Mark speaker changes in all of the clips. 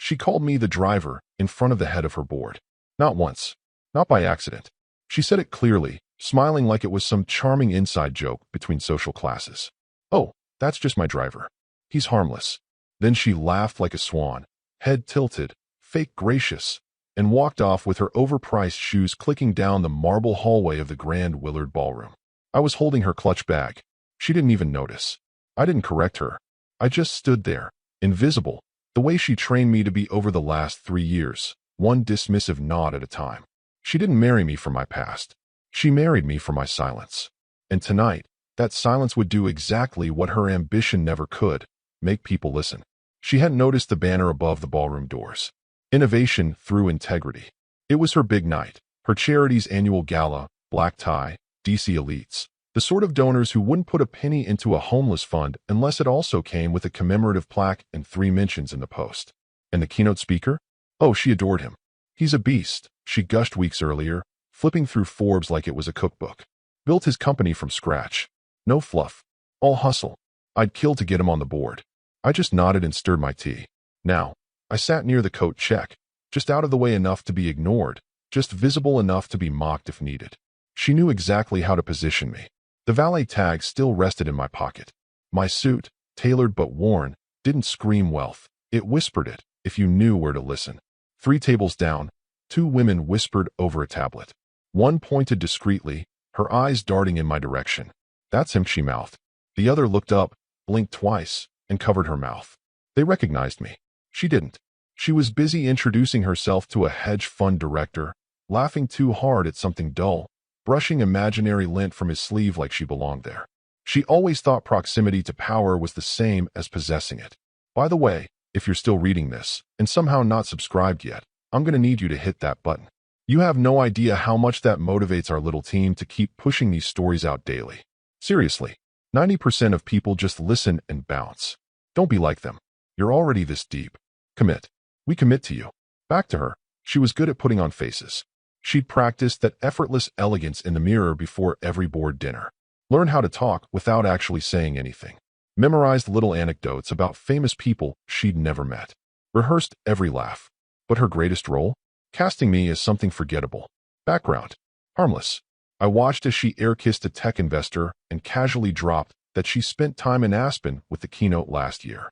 Speaker 1: She called me the driver in front of the head of her board. Not once. Not by accident. She said it clearly, smiling like it was some charming inside joke between social classes. Oh, that's just my driver. He's harmless. Then she laughed like a swan, head tilted, fake gracious, and walked off with her overpriced shoes clicking down the marble hallway of the Grand Willard Ballroom. I was holding her clutch bag. She didn't even notice. I didn't correct her. I just stood there, invisible, the way she trained me to be over the last 3 years, one dismissive nod at a time. She didn't marry me for my past. She married me for my silence. And tonight, that silence would do exactly what her ambition never could, make people listen. She hadn't noticed the banner above the ballroom doors. Innovation through integrity. It was her big night, her charity's annual gala, black tie, DC elites, the sort of donors who wouldn't put a penny into a homeless fund unless it also came with a commemorative plaque and 3 mentions in the post. And the keynote speaker? Oh, she adored him. He's a beast, she gushed weeks earlier, flipping through Forbes like it was a cookbook. Built his company from scratch. No fluff. All hustle. I'd kill to get him on the board. I just nodded and stirred my tea. Now, I sat near the coat check, just out of the way enough to be ignored, just visible enough to be mocked if needed. She knew exactly how to position me. The valet tag still rested in my pocket. My suit, tailored but worn, didn't scream wealth. It whispered it, if you knew where to listen. 3 tables down, 2 women whispered over a tablet. One pointed discreetly, her eyes darting in my direction. That's him, she mouthed. The other looked up, blinked twice, and covered her mouth. They recognized me. She didn't. She was busy introducing herself to a hedge fund director, laughing too hard at something dull, brushing imaginary lint from his sleeve like she belonged there. She always thought proximity to power was the same as possessing it. By the way, if you're still reading this, and somehow not subscribed yet, I'm going to need you to hit that button. You have no idea how much that motivates our little team to keep pushing these stories out daily. Seriously, 90% of people just listen and bounce. Don't be like them. You're already this deep. Commit. We commit to you. Back to her. She was good at putting on faces. She'd practiced that effortless elegance in the mirror before every board dinner. Learned how to talk without actually saying anything. Memorized little anecdotes about famous people she'd never met. Rehearsed every laugh. But her greatest role? Casting me as something forgettable. Background. Harmless. I watched as she air-kissed a tech investor and casually dropped that she spent time in Aspen with the keynote last year.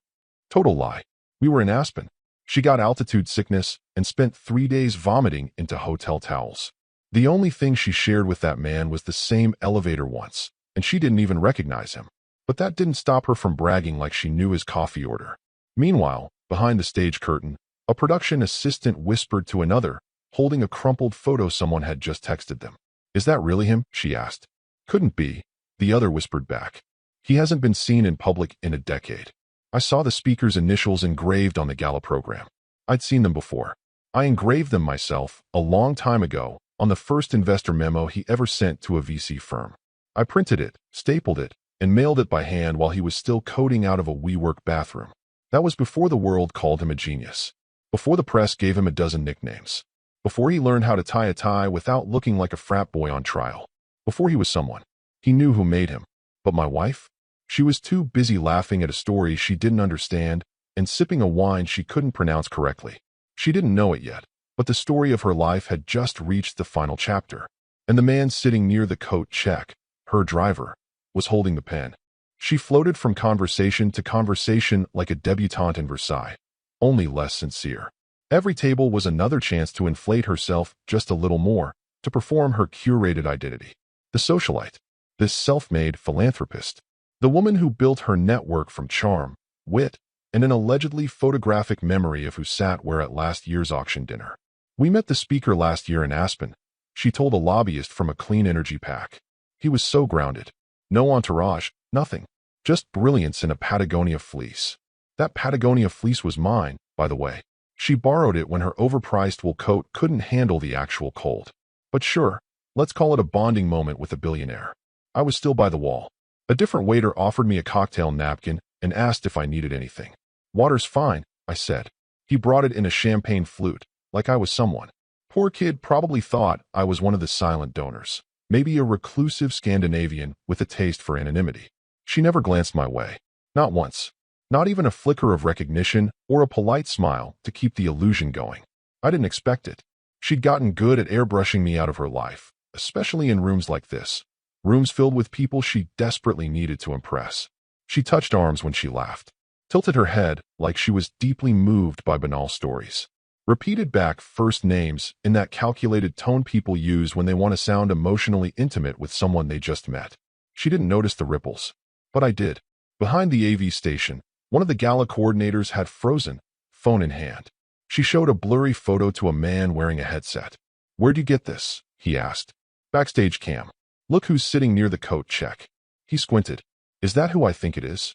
Speaker 1: Total lie. We were in Aspen. She got altitude sickness and spent 3 days vomiting into hotel towels. The only thing she shared with that man was the same elevator once, and she didn't even recognize him. But that didn't stop her from bragging like she knew his coffee order. Meanwhile, behind the stage curtain, a production assistant whispered to another, holding a crumpled photo someone had just texted them. Is that really him? She asked. Couldn't be, the other whispered back. He hasn't been seen in public in a decade. I saw the speaker's initials engraved on the gala program. I'd seen them before. I engraved them myself, a long time ago, on the first investor memo he ever sent to a VC firm. I printed it, stapled it, and mailed it by hand while he was still coding out of a WeWork bathroom. That was before the world called him a genius. Before the press gave him a dozen nicknames. Before he learned how to tie a tie without looking like a frat boy on trial. Before he was someone. He knew who made him. But my wife? She was too busy laughing at a story she didn't understand and sipping a wine she couldn't pronounce correctly. She didn't know it yet, but the story of her life had just reached the final chapter. And the man sitting near the coat check, her driver, was holding the pen. She floated from conversation to conversation like a debutante in Versailles, only less sincere. Every table was another chance to inflate herself just a little more, to perform her curated identity. The socialite, this self-made philanthropist, the woman who built her network from charm, wit, and an allegedly photographic memory of who sat where at last year's auction dinner. We met the speaker last year in Aspen, she told a lobbyist from a clean energy pack. He was so grounded. No entourage, nothing. Just brilliance in a Patagonia fleece. That Patagonia fleece was mine, by the way. She borrowed it when her overpriced wool coat couldn't handle the actual cold. But sure, let's call it a bonding moment with a billionaire. I was still by the wall. A different waiter offered me a cocktail napkin and asked if I needed anything. Water's fine, I said. He brought it in a champagne flute, like I was someone. Poor kid probably thought I was one of the silent donors. Maybe a reclusive Scandinavian with a taste for anonymity. She never glanced my way. Not once. Not even a flicker of recognition or a polite smile to keep the illusion going. I didn't expect it. She'd gotten good at airbrushing me out of her life, especially in rooms like this. Rooms filled with people she desperately needed to impress. She touched arms when she laughed, tilted her head like she was deeply moved by banal stories. Repeated back first names in that calculated tone people use when they want to sound emotionally intimate with someone they just met. She didn't notice the ripples, but I did. Behind the AV station, one of the gala coordinators had frozen, phone in hand. She showed a blurry photo to a man wearing a headset. "Where'd you get this?" he asked. "Backstage cam. Look who's sitting near the coat check." He squinted. "Is that who I think it is?"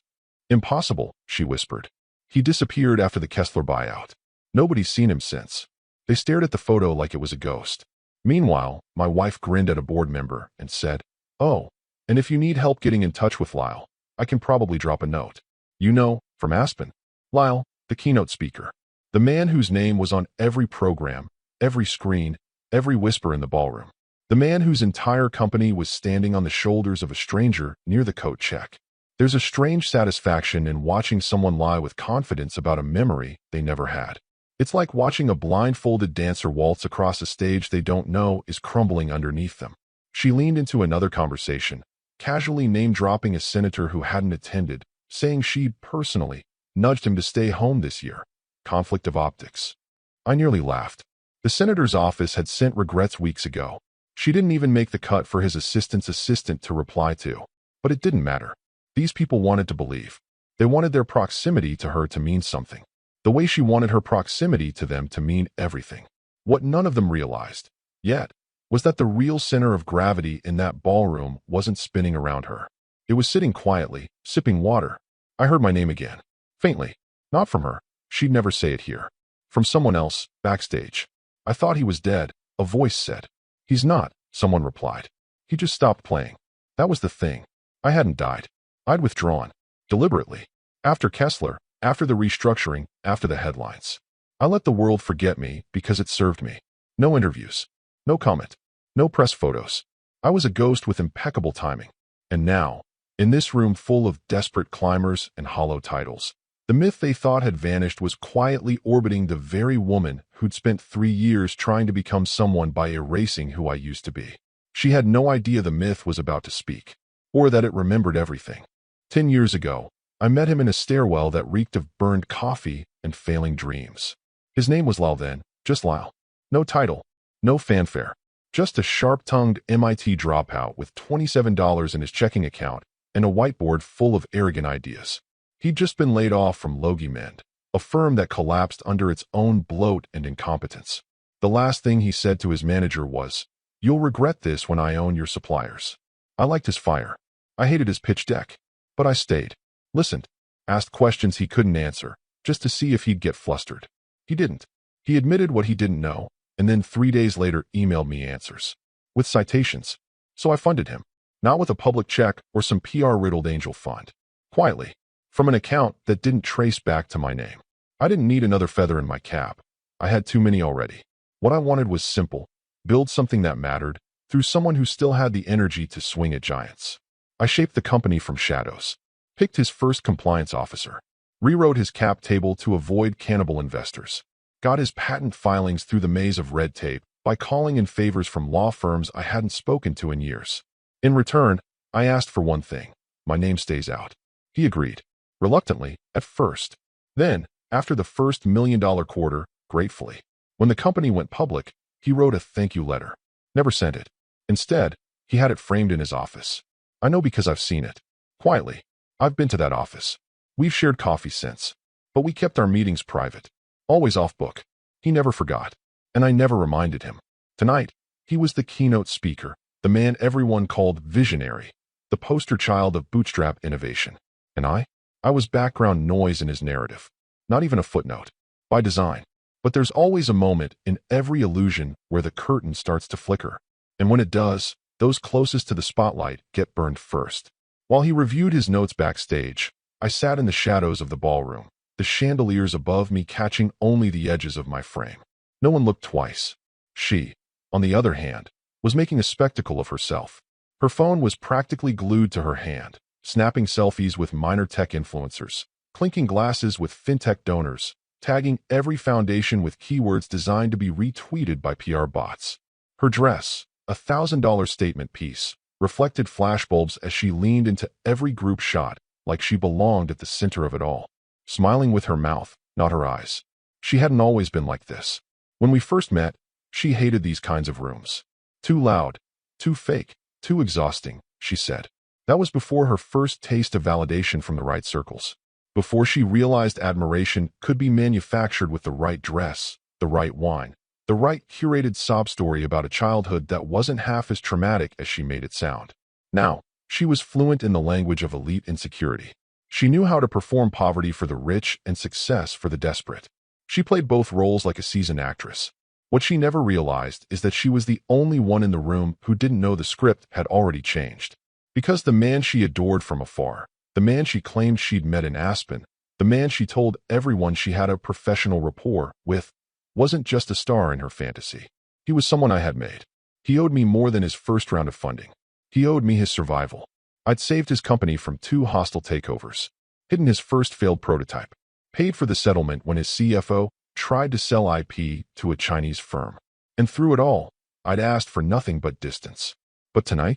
Speaker 1: "Impossible," she whispered. "He disappeared after the Kessler buyout. Nobody's seen him since." They stared at the photo like it was a ghost. Meanwhile, my wife grinned at a board member and said, "Oh, and if you need help getting in touch with Lyle, I can probably drop a note. You know, from Aspen. Lyle, the keynote speaker. The man whose name was on every program, every screen, every whisper in the ballroom. The man whose entire company was standing on the shoulders of a stranger near the coat check." There's a strange satisfaction in watching someone lie with confidence about a memory they never had. It's like watching a blindfolded dancer waltz across a stage they don't know is crumbling underneath them. She leaned into another conversation, casually name-dropping a senator who hadn't attended, saying she'd personally nudged him to stay home this year. Conflict of optics. I nearly laughed. The senator's office had sent regrets weeks ago. She didn't even make the cut for his assistant's assistant to reply to. But it didn't matter. These people wanted to believe. They wanted their proximity to her to mean something. The way she wanted her proximity to them to mean everything. What none of them realized, yet, was that the real center of gravity in that ballroom wasn't spinning around her. It was sitting quietly, sipping water. I heard my name again. Faintly. Not from her. She'd never say it here. From someone else, backstage. "I thought he was dead," a voice said. "He's not," someone replied. "He just stopped playing." That was the thing. I hadn't died. I'd withdrawn. Deliberately. After Kessler, after the restructuring, after the headlines. I let the world forget me because it served me. No interviews. No comment. No press photos. I was a ghost with impeccable timing. And now, in this room full of desperate climbers and hollow titles, the myth they thought had vanished was quietly orbiting the very woman who'd spent 3 years trying to become someone by erasing who I used to be. She had no idea the myth was about to speak, or that it remembered everything. 10 years ago, I met him in a stairwell that reeked of burned coffee and failing dreams. His name was Lyle then, just Lyle. No title, no fanfare, just a sharp-tongued MIT dropout with $27 in his checking account and a whiteboard full of arrogant ideas. He'd just been laid off from Logie Mend, a firm that collapsed under its own bloat and incompetence. The last thing he said to his manager was, "You'll regret this when I own your suppliers." I liked his fire. I hated his pitch deck. But I stayed. Listened. Asked questions he couldn't answer, just to see if he'd get flustered. He didn't. He admitted what he didn't know, and then 3 days later emailed me answers. With citations. So I funded him. Not with a public check or some PR-riddled angel fund. Quietly. From an account that didn't trace back to my name. I didn't need another feather in my cap. I had too many already. What I wanted was simple. Build something that mattered, through someone who still had the energy to swing at giants. I shaped the company from shadows. Picked his first compliance officer. Rewrote his cap table to avoid cannibal investors. Got his patent filings through the maze of red tape by calling in favors from law firms I hadn't spoken to in years. In return, I asked for one thing. My name stays out. He agreed. Reluctantly, at first. Then, after the first $1 million quarter, gratefully. When the company went public, he wrote a thank you letter. Never sent it. Instead, he had it framed in his office. I know because I've seen it. Quietly. I've been to that office. We've shared coffee since. But we kept our meetings private. Always off book. He never forgot. And I never reminded him. Tonight, he was the keynote speaker, the man everyone called visionary, the poster child of bootstrap innovation. And I was background noise in his narrative. Not even a footnote. By design. But there's always a moment in every illusion where the curtain starts to flicker. And when it does, those closest to the spotlight get burned first. While he reviewed his notes backstage, I sat in the shadows of the ballroom, the chandeliers above me catching only the edges of my frame. No one looked twice. She, on the other hand, was making a spectacle of herself. Her phone was practically glued to her hand, snapping selfies with minor tech influencers, clinking glasses with fintech donors, tagging every foundation with keywords designed to be retweeted by PR bots. Her dress, a $1,000 statement piece, reflected flashbulbs as she leaned into every group shot, like she belonged at the center of it all, smiling with her mouth, not her eyes. She hadn't always been like this. When we first met, she hated these kinds of rooms. Too loud, too fake, too exhausting, she said. That was before her first taste of validation from the right circles. Before she realized admiration could be manufactured with the right dress, the right wine, the right curated sob story about a childhood that wasn't half as traumatic as she made it sound. Now, she was fluent in the language of elite insecurity. She knew how to perform poverty for the rich and success for the desperate. She played both roles like a seasoned actress. What she never realized is that she was the only one in the room who didn't know the script had already changed. Because the man she adored from afar, the man she claimed she'd met in Aspen, the man she told everyone she had a professional rapport with, wasn't just a star in her fantasy. He was someone I had made. He owed me more than his first round of funding. He owed me his survival. I'd saved his company from 2 hostile takeovers, hidden his first failed prototype, paid for the settlement when his CFO tried to sell IP to a Chinese firm. And through it all, I'd asked for nothing but distance. But tonight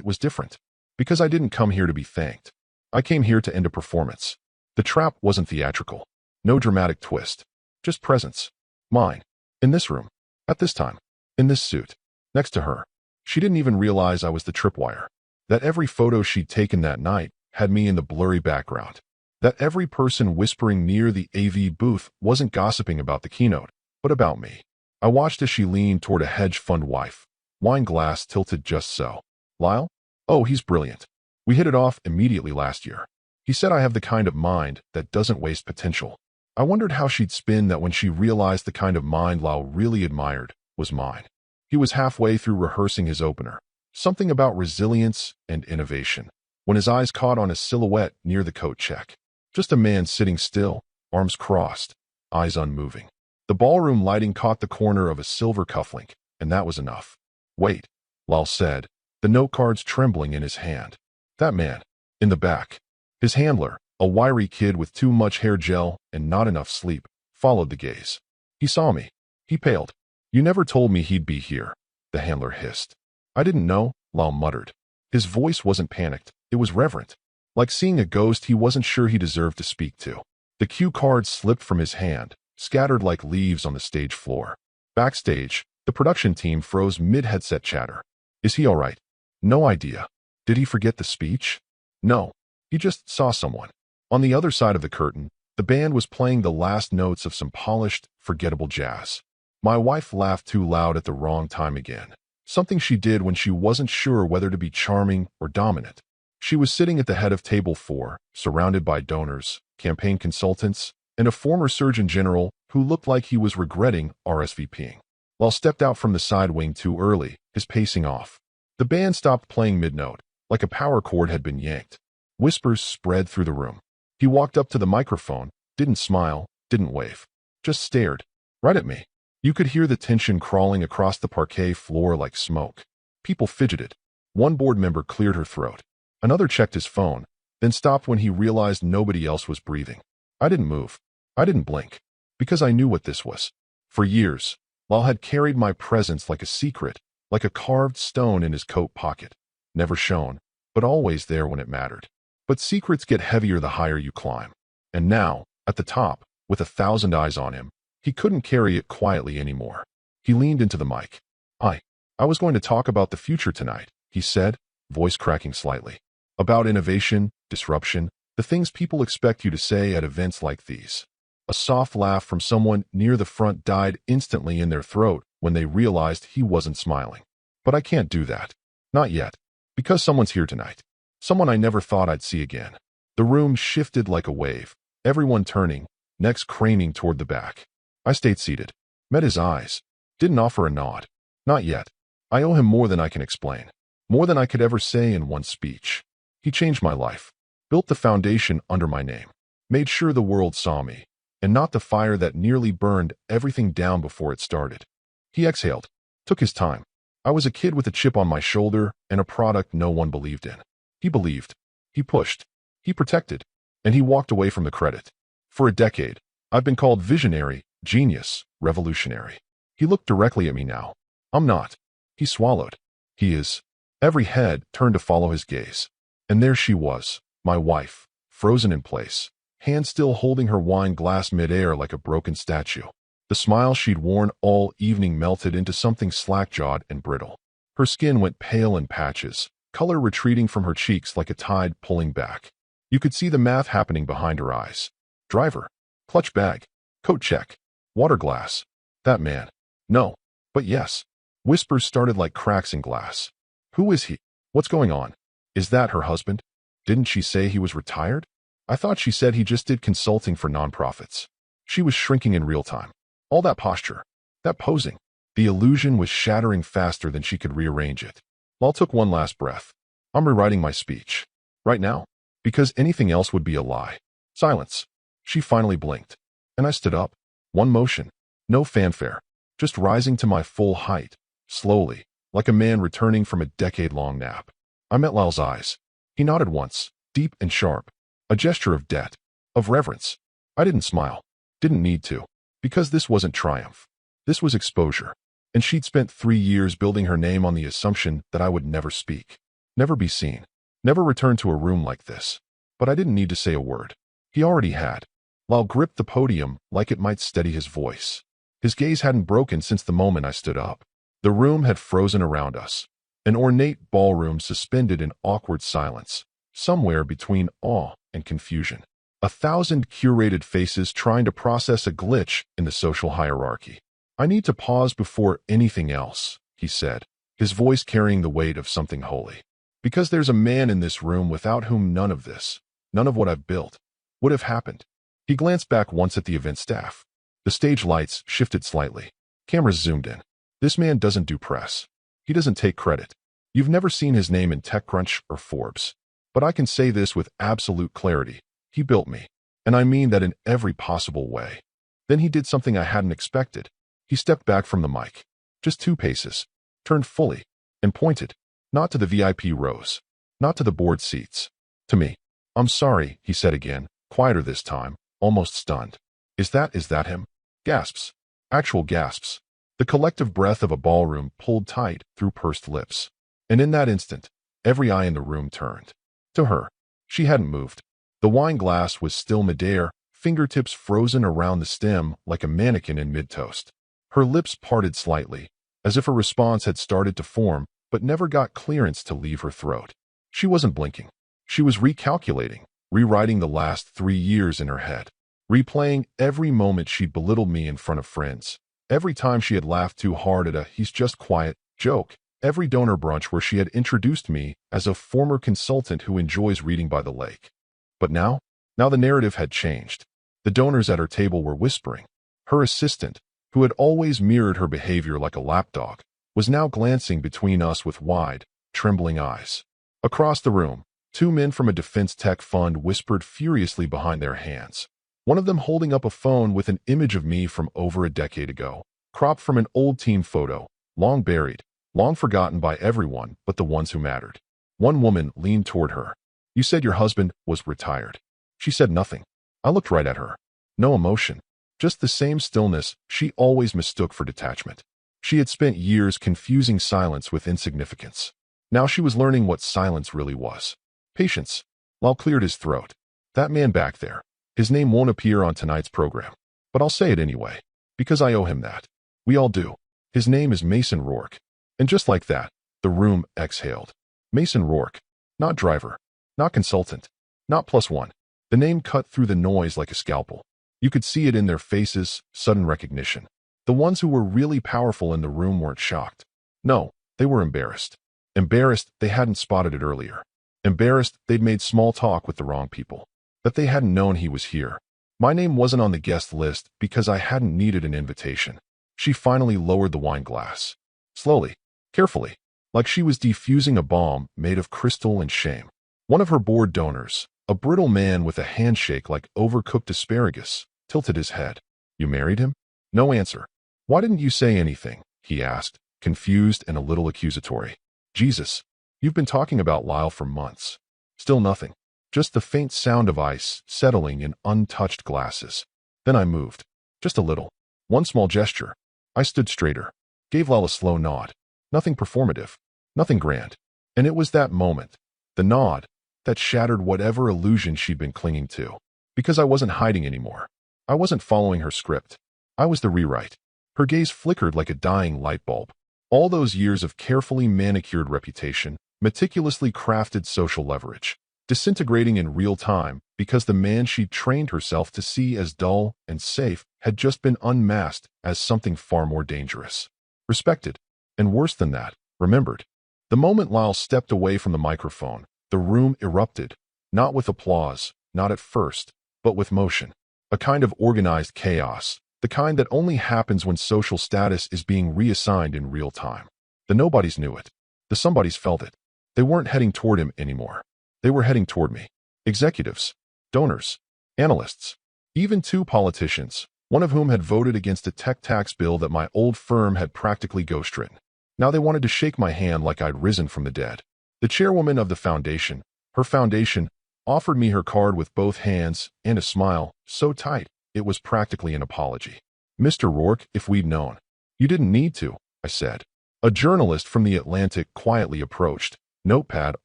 Speaker 1: was different. Because I didn't come here to be thanked. I came here to end a performance. The trap wasn't theatrical. No dramatic twist. Just presence. Mine. In this room. At this time. In this suit. Next to her. She didn't even realize I was the tripwire. That every photo she'd taken that night had me in the blurry background. That every person whispering near the AV booth wasn't gossiping about the keynote, but about me. I watched as she leaned toward a hedge fund wife. Wine glass tilted just so. Lyle? Oh, he's brilliant. We hit it off immediately last year. He said I have the kind of mind that doesn't waste potential. I wondered how she'd spin that when she realized the kind of mind Lyle really admired was mine. He was halfway through rehearsing his opener. Something about resilience and innovation. When his eyes caught on a silhouette near the coat check. Just a man sitting still, arms crossed, eyes unmoving. The ballroom lighting caught the corner of a silver cufflink, and that was enough. Wait, Lyle said, the note cards trembling in his hand. That man, in the back. His handler, a wiry kid with too much hair gel and not enough sleep, followed the gaze. He saw me. He paled. You never told me he'd be here, the handler hissed. I didn't know, Lyle muttered. His voice wasn't panicked, it was reverent. Like seeing a ghost he wasn't sure he deserved to speak to. The cue cards slipped from his hand, scattered like leaves on the stage floor. Backstage, the production team froze mid-headset chatter. Is he all right? No idea. Did he forget the speech? No. He just saw someone. On the other side of the curtain, the band was playing the last notes of some polished, forgettable jazz. My wife laughed too loud at the wrong time again. Something she did when she wasn't sure whether to be charming or dominant. She was sitting at the head of table 4, surrounded by donors, campaign consultants, and a former surgeon general who looked like he was regretting RSVPing. Lyle stepped out from the side wing too early, his pacing off. The band stopped playing mid-note, like a power cord had been yanked. Whispers spread through the room. He walked up to the microphone, didn't smile, didn't wave. Just stared. Right at me. You could hear the tension crawling across the parquet floor like smoke. People fidgeted. One board member cleared her throat. Another checked his phone, then stopped when he realized nobody else was breathing. I didn't move. I didn't blink. Because I knew what this was. For years, Lyle had carried my presence like a secret, like a carved stone in his coat pocket. Never shown, but always there when it mattered. But secrets get heavier the higher you climb. And now, at the top, with 1,000 eyes on him, he couldn't carry it quietly anymore. He leaned into the mic. I was going to talk about the future tonight, he said, voice cracking slightly. About innovation, disruption, the things people expect you to say at events like these. A soft laugh from someone near the front died instantly in their throat when they realized he wasn't smiling. But I can't do that. Not yet. Because someone's here tonight. Someone I never thought I'd see again. The room shifted like a wave, everyone turning, necks craning toward the back. I stayed seated. Met his eyes. Didn't offer a nod. Not yet. I owe him more than I can explain. More than I could ever say in one speech. He changed my life. Built the foundation under my name. Made sure the world saw me. And not the fire that nearly burned everything down before it started. He exhaled. Took his time. I was a kid with a chip on my shoulder and a product no one believed in. He believed. He pushed. He protected. And he walked away from the credit. For a decade, I've been called visionary, genius, revolutionary. He looked directly at me now. I'm not. He swallowed. He is. Every head turned to follow his gaze. And there she was, my wife, frozen in place, hand still holding her wine glass midair like a broken statue. The smile she'd worn all evening melted into something slack-jawed and brittle. Her skin went pale in patches, color retreating from her cheeks like a tide pulling back. You could see the math happening behind her eyes. Driver. Clutch bag. Coat check. Water glass. That man. No. But yes. Whispers started like cracks in glass. Who is he? What's going on? Is that her husband? Didn't she say he was retired? I thought she said he just did consulting for nonprofits. She was shrinking in real time. All that posture. That posing. The illusion was shattering faster than she could rearrange it. Lal took one last breath. I'm rewriting my speech. Right now. Because anything else would be a lie. Silence. She finally blinked. And I stood up. One motion. No fanfare. Just rising to my full height. Slowly. Like a man returning from a decade-long nap. I met Lal's eyes. He nodded once. Deep and sharp. A gesture of debt. Of reverence. I didn't smile. Didn't need to. Because this wasn't triumph. This was exposure. And she'd spent 3 years building her name on the assumption that I would never speak. Never be seen. Never return to a room like this. But I didn't need to say a word. He already had. Lal gripped the podium like it might steady his voice. His gaze hadn't broken since the moment I stood up. The room had frozen around us. An ornate ballroom suspended in awkward silence, somewhere between awe and confusion. 1,000 curated faces trying to process a glitch in the social hierarchy. I need to pause before anything else, he said, his voice carrying the weight of something holy. Because there's a man in this room without whom none of this, none of what I've built, would have happened. He glanced back once at the event staff. The stage lights shifted slightly. Cameras zoomed in. This man doesn't do press. He doesn't take credit. You've never seen his name in TechCrunch or Forbes. But I can say this with absolute clarity. He built me. And I mean that in every possible way. Then he did something I hadn't expected. He stepped back from the mic. Just 2 paces. Turned fully. And pointed. Not to the VIP rows. Not to the board seats. To me. I'm sorry, he said again, quieter this time, almost stunned. Is that him? Gasps. Actual gasps. The collective breath of a ballroom pulled tight through pursed lips. And in that instant, every eye in the room turned. To her. She hadn't moved. The wine glass was still midair, fingertips frozen around the stem like a mannequin in mid-toast. Her lips parted slightly, as if a response had started to form, but never got clearance to leave her throat. She wasn't blinking. She was recalculating, rewriting the last 3 years in her head, replaying every moment she'd belittled me in front of friends, every time she had laughed too hard at a "he's just quiet" joke, every donor brunch where she had introduced me as a former consultant who enjoys reading by the lake. But now the narrative had changed. The donors at her table were whispering. Her assistant, who had always mirrored her behavior like a lapdog, was now glancing between us with wide, trembling eyes. Across the room, 2 men from a defense tech fund whispered furiously behind their hands. One of them holding up a phone with an image of me from over a decade ago, cropped from an old team photo, long buried, long forgotten by everyone but the ones who mattered. One woman leaned toward her. You said your husband was retired. She said nothing. I looked right at her. No emotion. Just the same stillness she always mistook for detachment. She had spent years confusing silence with insignificance. Now she was learning what silence really was. Patience. Lal cleared his throat. That man back there. His name won't appear on tonight's program. But I'll say it anyway. Because I owe him that. We all do. His name is Mason Rourke. And just like that, the room exhaled. Mason Rourke. Not driver. Not consultant. Not +1. The name cut through the noise like a scalpel. You could see it in their faces, sudden recognition. The ones who were really powerful in the room weren't shocked. No, they were embarrassed. Embarrassed they hadn't spotted it earlier. Embarrassed they'd made small talk with the wrong people. That they hadn't known he was here. My name wasn't on the guest list because I hadn't needed an invitation. She finally lowered the wine glass. Slowly, carefully, like she was defusing a bomb made of crystal and shame. One of her board donors, a brittle man with a handshake like overcooked asparagus, tilted his head. You married him? No answer. Why didn't you say anything? He asked, confused and a little accusatory. Jesus, you've been talking about Lyle for months. Still nothing. Just the faint sound of ice settling in untouched glasses. Then I moved. Just a little. One small gesture. I stood straighter. Gave Lal a slow nod. Nothing performative. Nothing grand. And it was that moment, the nod, that shattered whatever illusion she'd been clinging to. Because I wasn't hiding anymore. I wasn't following her script. I was the rewrite. Her gaze flickered like a dying light bulb. All those years of carefully manicured reputation, meticulously crafted social leverage, disintegrating in real time because the man she'd trained herself to see as dull and safe had just been unmasked as something far more dangerous. Respected. And worse than that, remembered. The moment Lyle stepped away from the microphone, the room erupted, not with applause, not at first, but with motion. A kind of organized chaos, the kind that only happens when social status is being reassigned in real time. The nobodies knew it. The somebodies felt it. They weren't heading toward him anymore. They were heading toward me. Executives, donors, analysts, even two politicians, one of whom had voted against a tech tax bill that my old firm had practically ghostwritten. Now they wanted to shake my hand like I'd risen from the dead. The chairwoman of the foundation, her foundation, offered me her card with both hands and a smile so tight it was practically an apology. "Mr. Rourke, if we'd known." "You didn't need to," I said. A journalist from the Atlantic quietly approached, notepad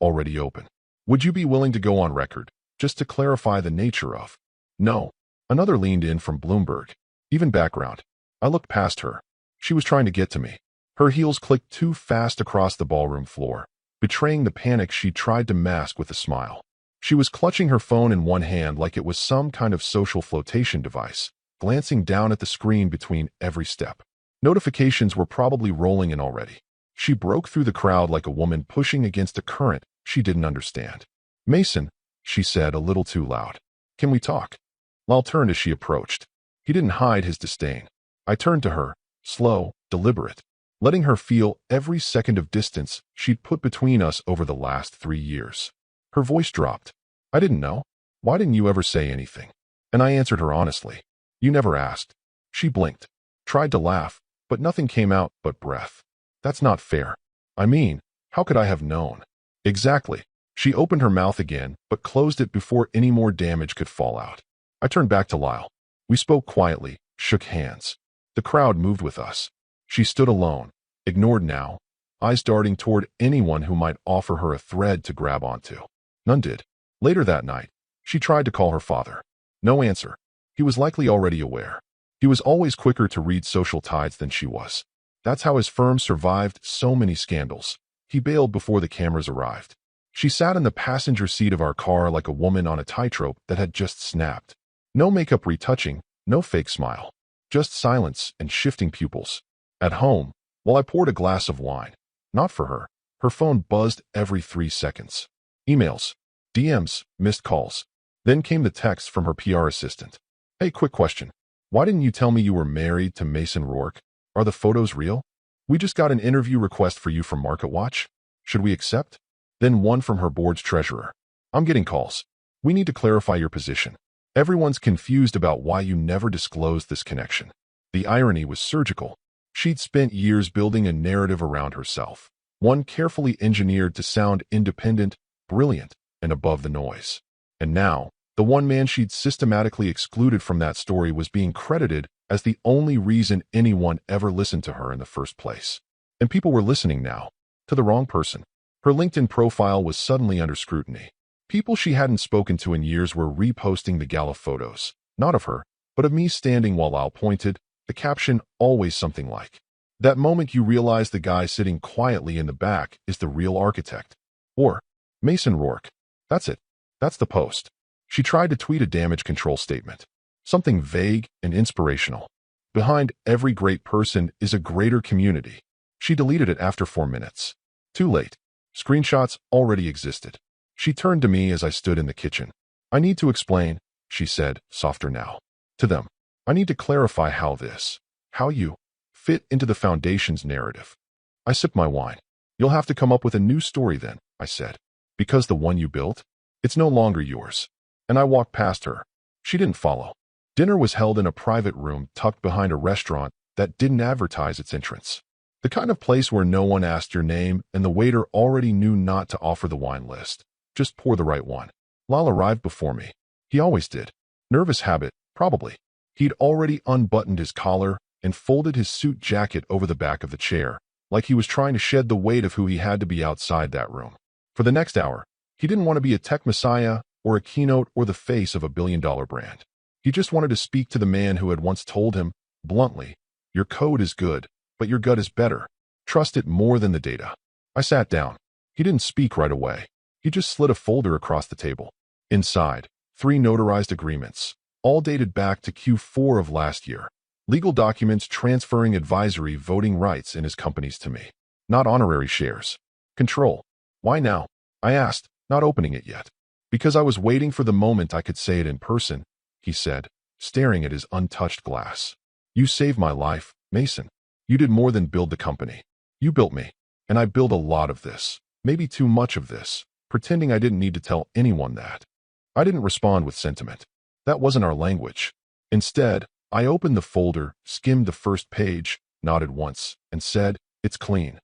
Speaker 1: already open. "Would you be willing to go on record, just to clarify the nature of—" "No." Another leaned in from Bloomberg. Even background. I looked past her. She was trying to get to me. Her heels clicked too fast across the ballroom floor, betraying the panic she tried to mask with a smile. She was clutching her phone in one hand like it was some kind of social flotation device, glancing down at the screen between every step. Notifications were probably rolling in already. She broke through the crowd like a woman pushing against a current she didn't understand. "Mason," she said a little too loud. "Can we talk?" Lal turned as she approached. He didn't hide his disdain. I turned to her, slow, deliberate, letting her feel every second of distance she'd put between us over the last 3 years. Her voice dropped. "I didn't know. Why didn't you ever say anything?" And I answered her honestly. "You never asked." She blinked, tried to laugh, but nothing came out but breath. "That's not fair." "I mean, how could I have known?" "Exactly." She opened her mouth again, but closed it before any more damage could fall out. I turned back to Lyle. We spoke quietly, shook hands. The crowd moved with us. She stood alone, ignored now, eyes darting toward anyone who might offer her a thread to grab onto. None did. Later that night, she tried to call her father. No answer. He was likely already aware. He was always quicker to read social tides than she was. That's how his firm survived so many scandals. He bailed before the cameras arrived. She sat in the passenger seat of our car like a woman on a tightrope that had just snapped. No makeup retouching, no fake smile. Just silence and shifting pupils. At home, while I poured a glass of wine, not for her, her phone buzzed every 3 seconds. Emails, DMs, missed calls. Then came the text from her PR assistant. "Hey, quick question. Why didn't you tell me you were married to Mason Rourke? Are the photos real? We just got an interview request for you from MarketWatch. Should we accept?" Then one from her board's treasurer. "I'm getting calls. We need to clarify your position. Everyone's confused about why you never disclosed this connection." The irony was surgical. She'd spent years building a narrative around herself, one carefully engineered to sound independent, brilliant, and above the noise. And now, the one man she'd systematically excluded from that story was being credited as the only reason anyone ever listened to her in the first place. And people were listening now, to the wrong person. Her LinkedIn profile was suddenly under scrutiny. People she hadn't spoken to in years were reposting the gala photos, not of her, but of me standing while Al pointed, the caption always something like, "That moment you realize the guy sitting quietly in the back is the real architect." Or, "Mason Rourke." That's it. That's the post. She tried to tweet a damage control statement. Something vague and inspirational. "Behind every great person is a greater community." She deleted it after 4 minutes. Too late. Screenshots already existed. She turned to me as I stood in the kitchen. "I need to explain," she said, softer now. "To them. I need to clarify how you fit into the foundation's narrative." I sipped my wine. "You'll have to come up with a new story then," I said. "Because the one you built? It's no longer yours." And I walked past her. She didn't follow. Dinner was held in a private room tucked behind a restaurant that didn't advertise its entrance. The kind of place where no one asked your name and the waiter already knew not to offer the wine list. Just pour the right one. Lyle arrived before me. He always did. Nervous habit, probably. He'd already unbuttoned his collar and folded his suit jacket over the back of the chair, like he was trying to shed the weight of who he had to be outside that room. For the next hour, he didn't want to be a tech messiah or a keynote or the face of a billion-dollar brand. He just wanted to speak to the man who had once told him, bluntly, "Your code is good, but your gut is better. Trust it more than the data." I sat down. He didn't speak right away. He just slid a folder across the table. Inside, 3 notarized agreements, all dated back to Q4 of last year. Legal documents transferring advisory voting rights in his companies to me. Not honorary shares. Control. Why now? I asked, not opening it yet. Because I was waiting for the moment I could say it in person, he said, staring at his untouched glass. You saved my life, Mason. You did more than build the company. You built me. And I built a lot of this, maybe too much of this, pretending I didn't need to tell anyone that. I didn't respond with sentiment. That wasn't our language. Instead, I opened the folder, skimmed the first page, nodded once, and said, "It's clean."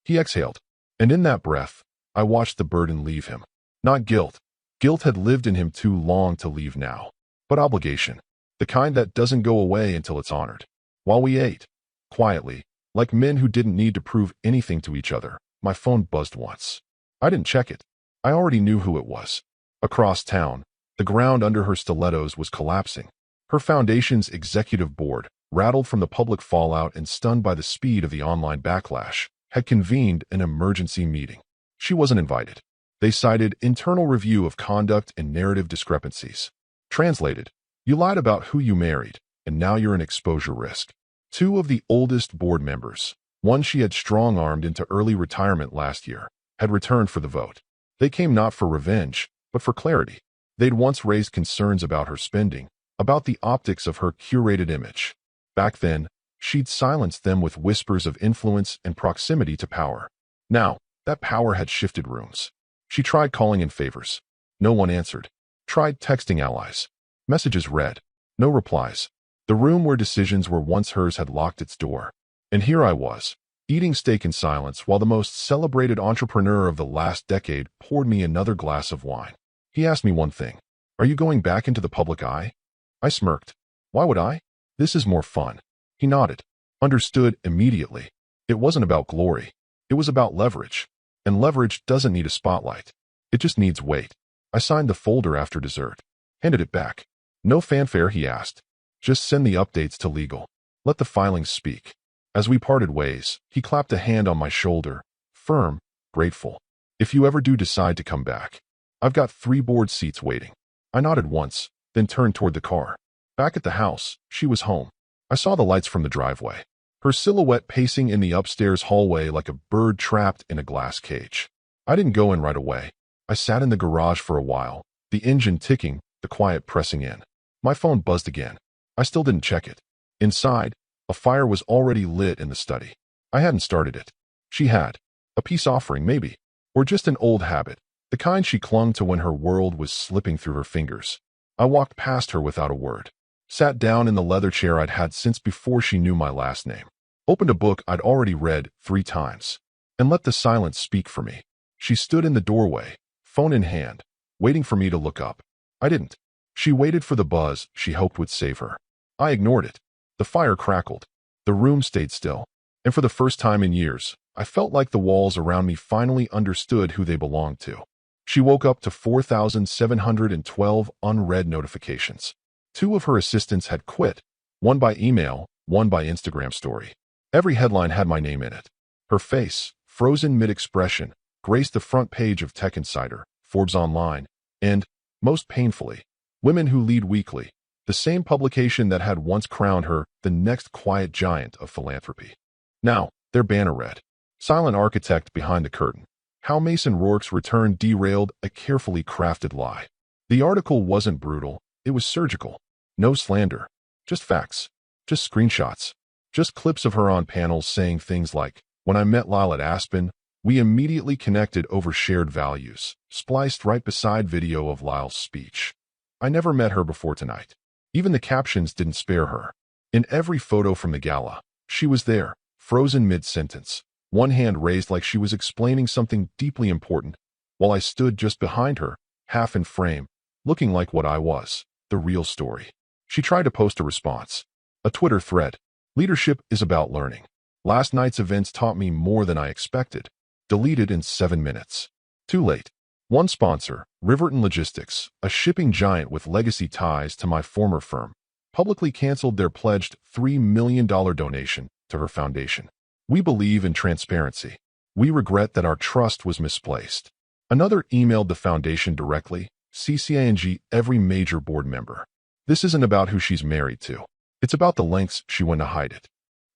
Speaker 1: He exhaled. And in that breath, I watched the burden leave him. Not guilt. Guilt had lived in him too long to leave now. But obligation. The kind that doesn't go away until it's honored. While we ate, quietly, like men who didn't need to prove anything to each other, my phone buzzed once. I didn't check it. I already knew who it was. Across town, the ground under her stilettos was collapsing. Her foundation's executive board, rattled from the public fallout and stunned by the speed of the online backlash, had convened an emergency meeting. She wasn't invited. They cited internal review of conduct and narrative discrepancies. Translated, you lied about who you married, and now you're an exposure risk. 2 of the oldest board members, one she had strong-armed into early retirement last year, had returned for the vote. They came not for revenge, but for clarity. They'd once raised concerns about her spending, about the optics of her curated image. Back then, she'd silenced them with whispers of influence and proximity to power. Now, that power had shifted rooms. She tried calling in favors. No one answered. Tried texting allies. Messages read. No replies. The room where decisions were once hers had locked its door. And here I was, eating steak in silence while the most celebrated entrepreneur of the last decade poured me another glass of wine. He asked me one thing. Are you going back into the public eye? I smirked. Why would I? This is more fun. He nodded. Understood immediately. It wasn't about glory. It was about leverage. And leverage doesn't need a spotlight. It just needs weight. I signed the folder after dessert. Handed it back. No fanfare, he asked. Just send the updates to legal. Let the filings speak. As we parted ways, he clapped a hand on my shoulder, firm, grateful. If you ever do decide to come back, I've got 3 board seats waiting. I nodded once, then turned toward the car. Back at the house, she was home. I saw the lights from the driveway. Her silhouette pacing in the upstairs hallway like a bird trapped in a glass cage. I didn't go in right away. I sat in the garage for a while, the engine ticking, the quiet pressing in. My phone buzzed again. I still didn't check it. Inside, a fire was already lit in the study. I hadn't started it. She had. A peace offering, maybe. Or just an old habit, the kind she clung to when her world was slipping through her fingers. I walked past her without a word. Sat down in the leather chair I'd had since before she knew my last name. Opened a book I'd already read 3 times. And let the silence speak for me. She stood in the doorway, phone in hand, waiting for me to look up. I didn't. She waited for the buzz she hoped would save her. I ignored it. The fire crackled. The room stayed still. And for the first time in years, I felt like the walls around me finally understood who they belonged to. She woke up to 4,712 unread notifications. 2 of her assistants had quit, one by email, one by Instagram story. Every headline had my name in it. Her face, frozen mid-expression, graced the front page of Tech Insider, Forbes Online, and, most painfully, Women Who Lead Weekly, the same publication that had once crowned her the next quiet giant of philanthropy. Now, their banner read, "Silent Architect Behind the Curtain. How Mason Rourke's Return Derailed a Carefully Crafted Lie." The article wasn't brutal, it was surgical. No slander. Just facts. Just screenshots. Just clips of her on panels saying things like, "When I met Lyle at Aspen, we immediately connected over shared values," spliced right beside video of Lyle's speech. I never met her before tonight. Even the captions didn't spare her. In every photo from the gala, she was there, frozen mid-sentence, one hand raised like she was explaining something deeply important, while I stood just behind her, half in frame, looking like what I was, the real story. She tried to post a response. A Twitter thread. Leadership is about learning. Last night's events taught me more than I expected. Deleted in 7 minutes. Too late. One sponsor, Riverton Logistics, a shipping giant with legacy ties to my former firm, publicly canceled their pledged $3 million donation to her foundation. We believe in transparency. We regret that our trust was misplaced. Another emailed the foundation directly, CCing every major board member. This isn't about who she's married to. It's about the lengths she went to hide it.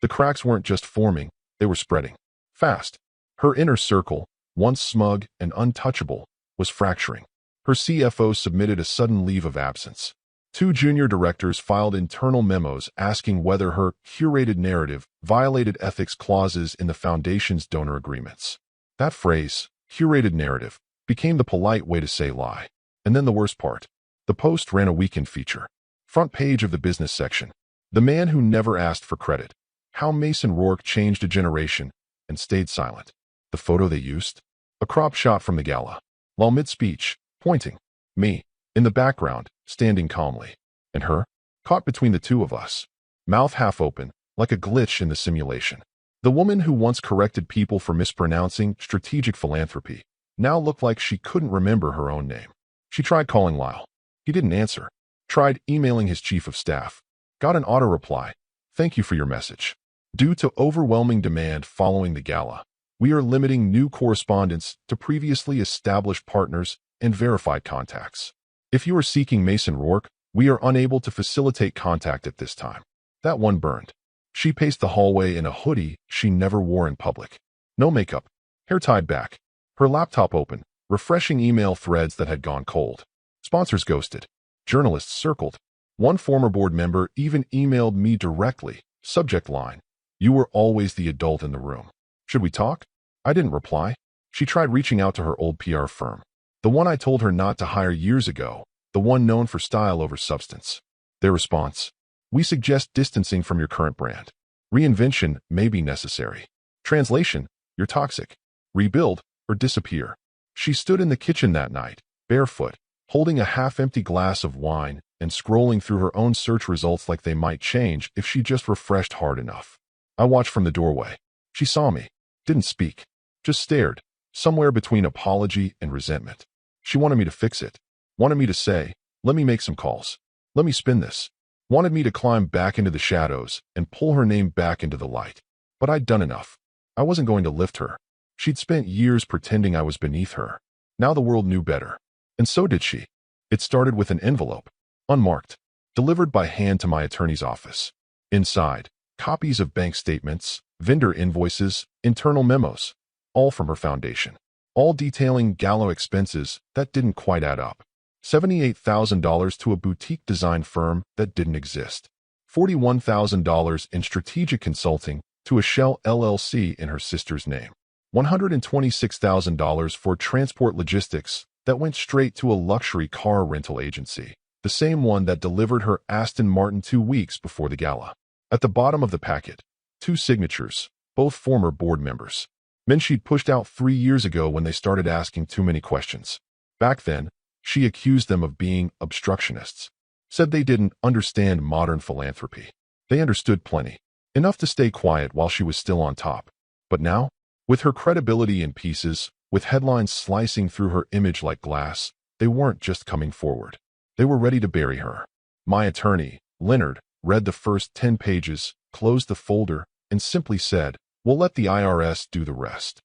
Speaker 1: The cracks weren't just forming, they were spreading. Fast. Her inner circle, once smug and untouchable, was fracturing. Her CFO submitted a sudden leave of absence. 2 junior directors filed internal memos asking whether her curated narrative violated ethics clauses in the foundation's donor agreements. That phrase, curated narrative, became the polite way to say lie. And then the worst part. The Post ran a weekend feature. Front page of the business section. The man who never asked for credit. How Mason Rourke changed a generation and stayed silent. The photo they used? A crop shot from the gala. While mid-speech, pointing. Me, in the background, standing calmly. And her, caught between the two of us. Mouth half open, like a glitch in the simulation. The woman who once corrected people for mispronouncing strategic philanthropy now looked like she couldn't remember her own name. She tried calling Lyle. He didn't answer. Tried emailing his chief of staff. Got an auto reply. Thank you for your message. Due to overwhelming demand following the gala, we are limiting new correspondence to previously established partners and verified contacts. If you are seeking Mason Rourke, we are unable to facilitate contact at this time. That one burned. She paced the hallway in a hoodie she never wore in public. No makeup. Hair tied back. Her laptop open, refreshing email threads that had gone cold. Sponsors ghosted. Journalists circled. One former board member even emailed me directly. Subject line. You were always the adult in the room. Should we talk? I didn't reply. She tried reaching out to her old PR firm. The one I told her not to hire years ago. The one known for style over substance. Their response. We suggest distancing from your current brand. Reinvention may be necessary. Translation. You're toxic. Rebuild or disappear. She stood in the kitchen that night, barefoot, holding a half-empty glass of wine and scrolling through her own search results like they might change if she just refreshed hard enough. I watched from the doorway. She saw me. Didn't speak. Just stared, somewhere between apology and resentment. She wanted me to fix it. Wanted me to say, let me make some calls. Let me spin this. Wanted me to climb back into the shadows and pull her name back into the light. But I'd done enough. I wasn't going to lift her. She'd spent years pretending I was beneath her. Now the world knew better. And so did she. It started with an envelope, unmarked, delivered by hand to my attorney's office. Inside, copies of bank statements, vendor invoices, internal memos, all from her foundation. All detailing gala expenses that didn't quite add up. $78,000 to a boutique design firm that didn't exist. $41,000 in strategic consulting to a shell LLC in her sister's name. $126,000 for transport logistics that went straight to a luxury car rental agency, the same one that delivered her Aston Martin 2 weeks before the gala. At the bottom of the packet, 2 signatures, both former board members. Men she'd pushed out 3 years ago when they started asking too many questions. Back then, she accused them of being obstructionists. Said they didn't understand modern philanthropy. They understood plenty. Enough to stay quiet while she was still on top. But now, with her credibility in pieces, with headlines slicing through her image like glass, they weren't just coming forward. They were ready to bury her. My attorney, Leonard, read the first 10 pages, closed the folder, and simply said, we'll let the IRS do the rest.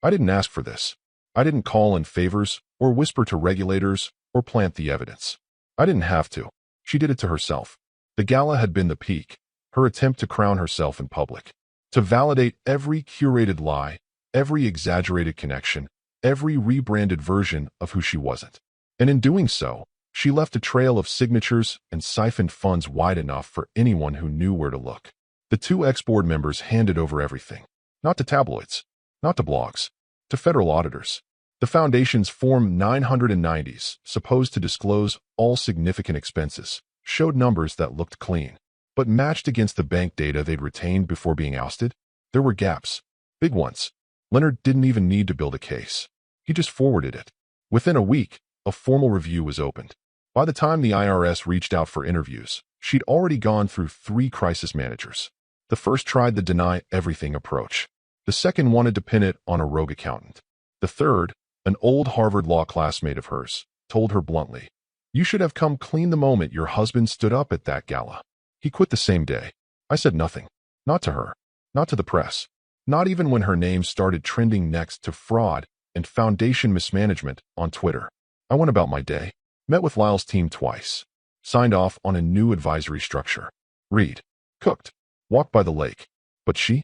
Speaker 1: I didn't ask for this. I didn't call in favors, or whisper to regulators, or plant the evidence. I didn't have to. She did it to herself. The gala had been the peak, her attempt to crown herself in public. To validate every curated lie, every exaggerated connection, every rebranded version of who she wasn't. And in doing so, she left a trail of signatures and siphoned funds wide enough for anyone who knew where to look. The 2 ex-board members handed over everything. Not to tabloids, not to blogs, to federal auditors. The foundation's Form 990s, supposed to disclose all significant expenses, showed numbers that looked clean. But matched against the bank data they'd retained before being ousted, there were gaps. Big ones. Leonard didn't even need to build a case. He just forwarded it. Within a week, A formal review was opened. By the time the IRS reached out for interviews, she'd already gone through 3 crisis managers. The first tried the deny everything approach. The second wanted to pin it on a rogue accountant. The third, an old Harvard law classmate of hers, told her bluntly, "You should have come clean the moment your husband stood up at that gala." He quit the same day. I said nothing. Not to her. Not to the press. Not even when her name started trending next to fraud and foundation mismanagement on Twitter. I went about my day. Met with Lyle's team twice. Signed off on a new advisory structure. Read. Cooked. Walked by the lake. But she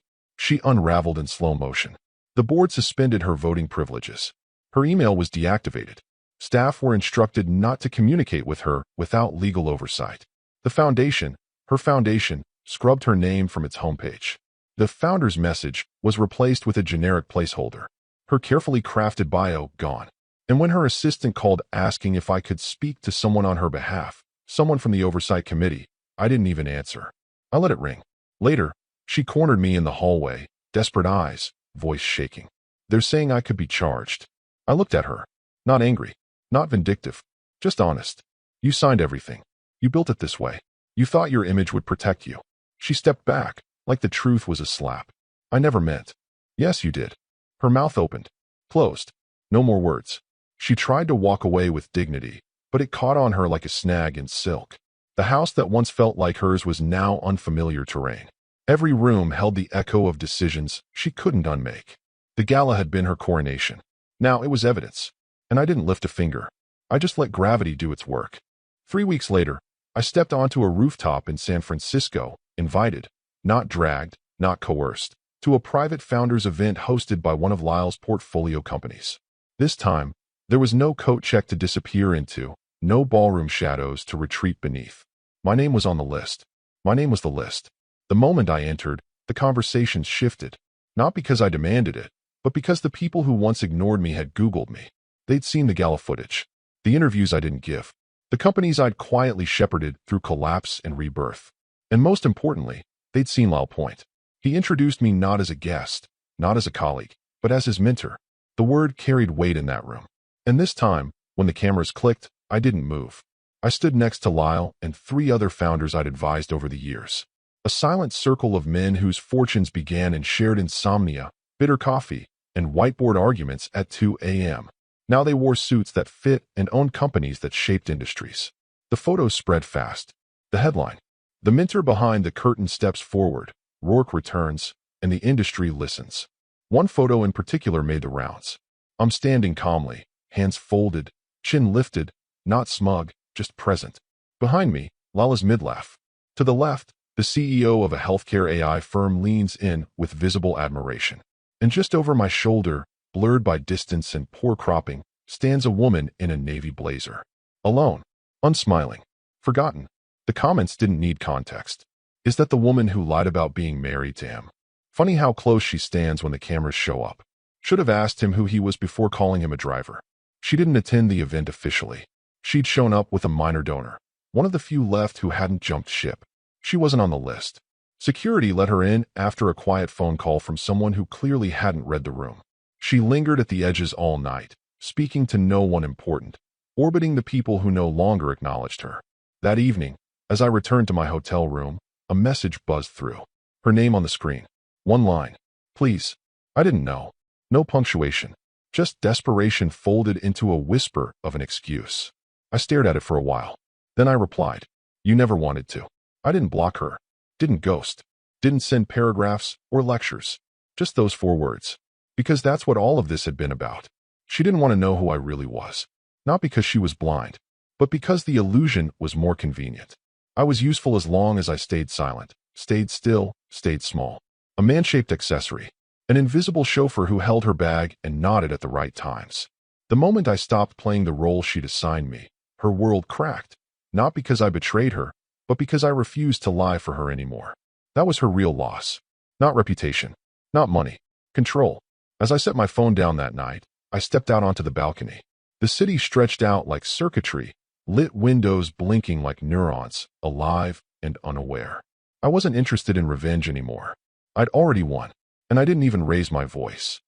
Speaker 1: unraveled in slow motion. The board suspended her voting privileges. Her email was deactivated. Staff were instructed not to communicate with her without legal oversight. Her foundation, scrubbed her name from its homepage. The founder's message was replaced with a generic placeholder. Her carefully crafted bio gone. And when her assistant called asking if I could speak to someone on her behalf, someone from the oversight committee, I didn't even answer. I let it ring. Later, she cornered me in the hallway, desperate eyes, voice shaking. "They're saying I could be charged." I looked at her. Not angry, not vindictive, just honest. "You signed everything. You built it this way. You thought your image would protect you." She stepped back, like the truth was a slap. "I never meant." "Yes, you did." Her mouth opened, closed. No more words. She tried to walk away with dignity, but it caught on her like a snag in silk. The house that once felt like hers was now unfamiliar terrain. Every room held the echo of decisions she couldn't unmake. The gala had been her coronation. Now it was evidence. And I didn't lift a finger. I just let gravity do its work. 3 weeks later, I stepped onto a rooftop in San Francisco, invited, not dragged, not coerced, to a private founders event hosted by one of Lyle's portfolio companies. This time, there was no coat check to disappear into, no ballroom shadows to retreat beneath. My name was on the list. My name was the list. The moment I entered, the conversation shifted. Not because I demanded it, but because the people who once ignored me had Googled me. They'd seen the gala footage, the interviews I didn't give, the companies I'd quietly shepherded through collapse and rebirth. And most importantly, they'd seen Lyle Point. He introduced me not as a guest, not as a colleague, but as his mentor. The word carried weight in that room. And this time, when the cameras clicked, I didn't move. I stood next to Lyle and 3 other founders I'd advised over the years. A silent circle of men whose fortunes began in shared insomnia, bitter coffee, and whiteboard arguments at 2 a.m. Now they wore suits that fit and owned companies that shaped industries. The photos spread fast. The headline: "The mentor behind the curtain steps forward, Rourke returns, and the industry listens." One photo in particular made the rounds. I'm standing calmly, hands folded, chin lifted, not smug, just present. Behind me, Lala's midlaugh. To the left, the CEO of a healthcare AI firm leans in with visible admiration. And just over my shoulder, blurred by distance and poor cropping, stands a woman in a navy blazer. Alone, unsmiling, forgotten. The comments didn't need context. Is that the woman who lied about being married to him? Funny how close she stands when the cameras show up. Should have asked him who he was before calling him a driver. She didn't attend the event officially. She'd shown up with a minor donor, one of the few left who hadn't jumped ship. She wasn't on the list. Security let her in after a quiet phone call from someone who clearly hadn't read the room. She lingered at the edges all night, speaking to no one important, orbiting the people who no longer acknowledged her. That evening, as I returned to my hotel room, a message buzzed through. Her name on the screen. One line. "Please." I didn't know. No punctuation. Just desperation folded into a whisper of an excuse. I stared at it for a while. Then I replied, "You never wanted to." I didn't block her. Didn't ghost. Didn't send paragraphs or lectures. Just those 4 words. Because that's what all of this had been about. She didn't want to know who I really was. Not because she was blind, but because the illusion was more convenient. I was useful as long as I stayed silent, stayed still, stayed small. A man-shaped accessory. An invisible chauffeur who held her bag and nodded at the right times. The moment I stopped playing the role she'd assigned me, her world cracked. Not because I betrayed her, but because I refused to lie for her anymore. That was her real loss. Not reputation. Not money. Control. As I set my phone down that night, I stepped out onto the balcony. The city stretched out like circuitry, lit windows blinking like neurons, alive and unaware. I wasn't interested in revenge anymore. I'd already won, and I didn't even raise my voice.